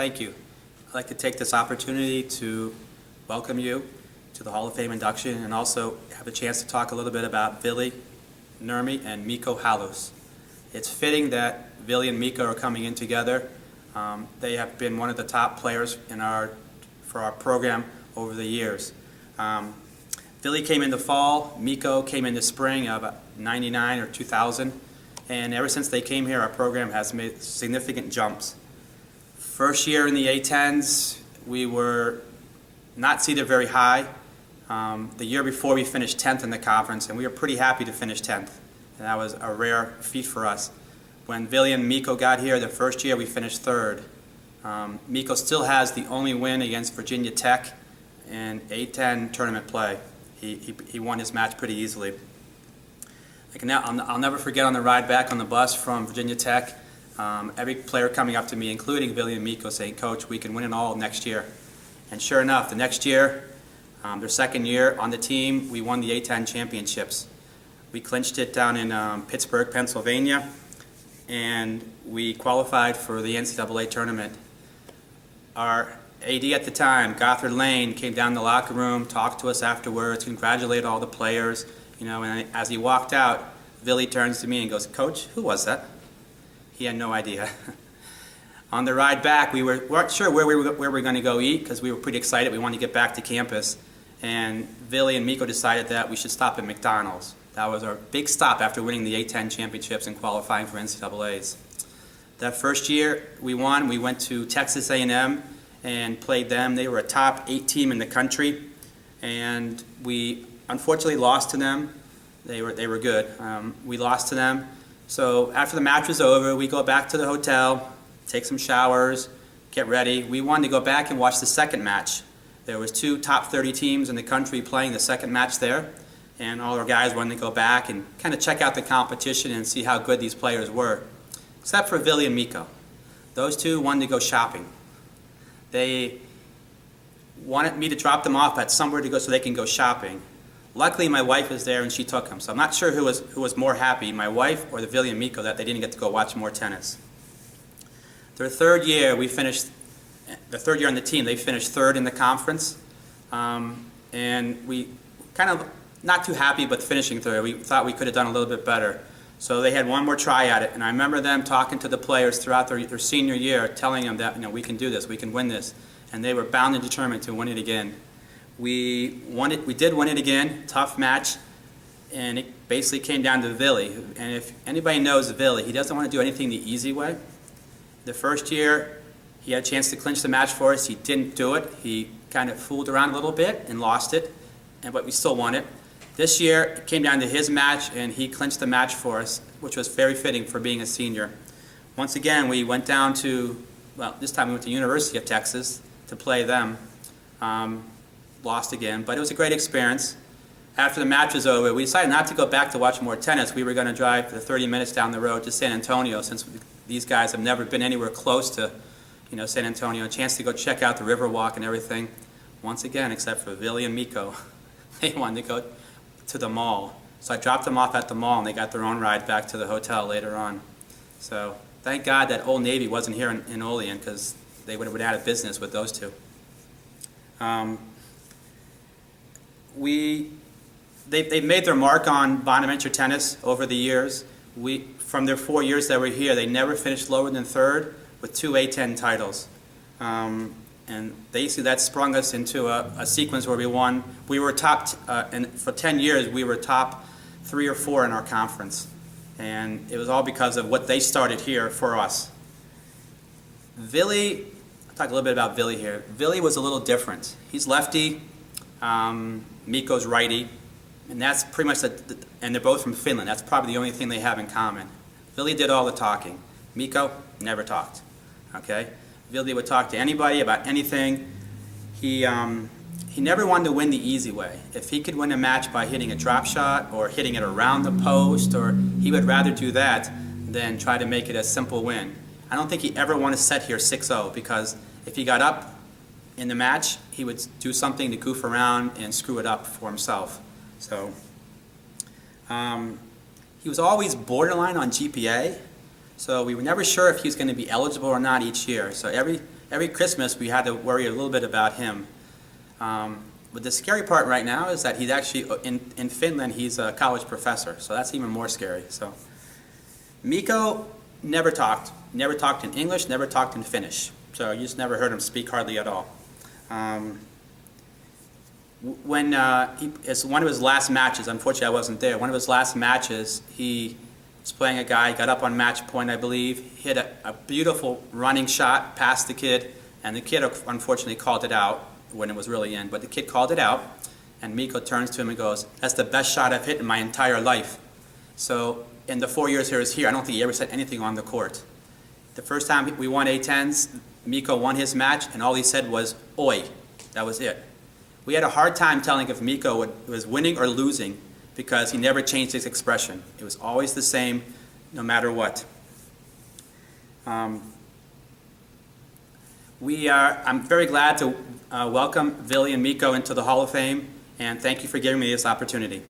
Thank you. I'd like to take this opportunity to welcome you to the Hall of Fame induction and also have a chance to talk a little bit about Vili Nurmi and Mikko Halus. It's fitting that Vili and Mikko are coming in together. They have been one of the top players for our program over the years. Vili came in the fall, Mikko came in the spring of '99 or 2000, and ever since they came here, our program has made significant jumps. First year in the A10s, we were not seated very high. The year before, we finished 10th in the conference, and we were pretty happy to finish 10th. And that was a rare feat for us. When Vili and Mikko got here, the first year we finished 3rd. Mikko still has the only win against Virginia Tech in A10 tournament play. He won his match pretty easily. I'll never forget on the ride back on the bus from Virginia Tech, every player coming up to me, including Vili and Mikko, saying, "Coach, we can win it all next year." And sure enough, the next year, their second year on the team, we won the A10 championships. We clinched it down in Pittsburgh, Pennsylvania, and we qualified for the NCAA tournament. Our AD at the time, Gothard Lane, came down in the locker room, talked to us afterwards, congratulated all the players. And as he walked out, Vili turns to me and goes, "Coach, who was that?" He had no idea. On the ride back, we weren't sure where we were going to go eat because we were pretty excited. We wanted to get back to campus. And Vili and Mikko decided that we should stop at McDonald's. That was our big stop after winning the A10 championships and qualifying for NCAAs. That first year we won. We went to Texas A&M and played them. They were a top 8 team in the country, and we unfortunately lost to them. They were good. We lost to them. So after the match was over, we go back to the hotel, take some showers, get ready. We wanted to go back and watch the second match. There was 2 top 30 teams in the country playing the second match there, and all our guys wanted to go back and kind of check out the competition and see how good these players were, except for Vili and Mikko. Those two wanted to go shopping. They wanted me to drop them off at somewhere to go so they can go shopping. Luckily, my wife was there and she took them, so I'm not sure who was more happy, my wife or the Vili and Mikko, that they didn't get to go watch more tennis. Their third year, the third year on the team, they finished 3rd in the conference, and we kind of not too happy, but finishing 3rd. We thought we could have done a little bit better. So they had one more try at it, and I remember them talking to the players throughout their senior year, telling them that we can do this, we can win this, and they were bound and determined to win it again. We did win it again, tough match, and it basically came down to Vili. And if anybody knows Vili, he doesn't want to do anything the easy way. The first year, he had a chance to clinch the match for us. He didn't do it. He kind of fooled around a little bit and lost it, but we still won it. This year, it came down to his match, and he clinched the match for us, which was very fitting for being a senior. Once again, we went down to, this time we went to University of Texas to play them. Lost again, but it was a great experience. After the match was over, we decided not to go back to watch more tennis. We were going to drive the 30 minutes down the road to San Antonio, since these guys have never been anywhere close to San Antonio. A chance to go check out the Riverwalk and everything. Once again, except for Vili and Mikko, they wanted to go to the mall. So I dropped them off at the mall, and they got their own ride back to the hotel later on. So thank God that Old Navy wasn't here in Olean, because they would have been out of business with those two. They've made their mark on Bonaventure tennis over the years. From their 4 years that were here, they never finished lower than 3rd with 2 A10 titles. And basically that sprung us into a sequence where we won. We were and for 10 years we were top 3 or 4 in our conference. And it was all because of what they started here for us. Vili, I'll talk a little bit about Vili here. Vili was a little different. He's lefty. Mikko's righty, and that's pretty much and they're both from Finland. That's probably the only thing they have in common. Vili did all the talking. Mikko never talked. Okay, Vili would talk to anybody about anything. He never wanted to win the easy way. If he could win a match by hitting a drop shot or hitting it around the post, or he would rather do that than try to make it a simple win. I don't think he ever wanted to set here 6-0, because if he got up in the match, he would do something to goof around and screw it up for himself. So he was always borderline on GPA, so we were never sure if he was going to be eligible or not each year. So every Christmas we had to worry a little bit about him. But the scary part right now is that he's actually, in Finland, he's a college professor, so that's even more scary. So, Mikko never talked in English, never talked in Finnish, so you just never heard him speak hardly at all. When it's one of his last matches, unfortunately I wasn't there, one of his last matches, he was playing a guy, got up on match point, I believe, hit a beautiful running shot past the kid, and the kid unfortunately called it out when it was really in, but the kid called it out, and Mikko turns to him and goes, "That's the best shot I've hit in my entire life." So in the 4 years he was here, I don't think he ever said anything on the court. The first time we won A-10s, Mikko won his match, and all he said was, "Oi." That was it. We had a hard time telling if Mikko was winning or losing because he never changed his expression. It was always the same, no matter what. I'm very glad to welcome Vili and Mikko into the Hall of Fame, and thank you for giving me this opportunity.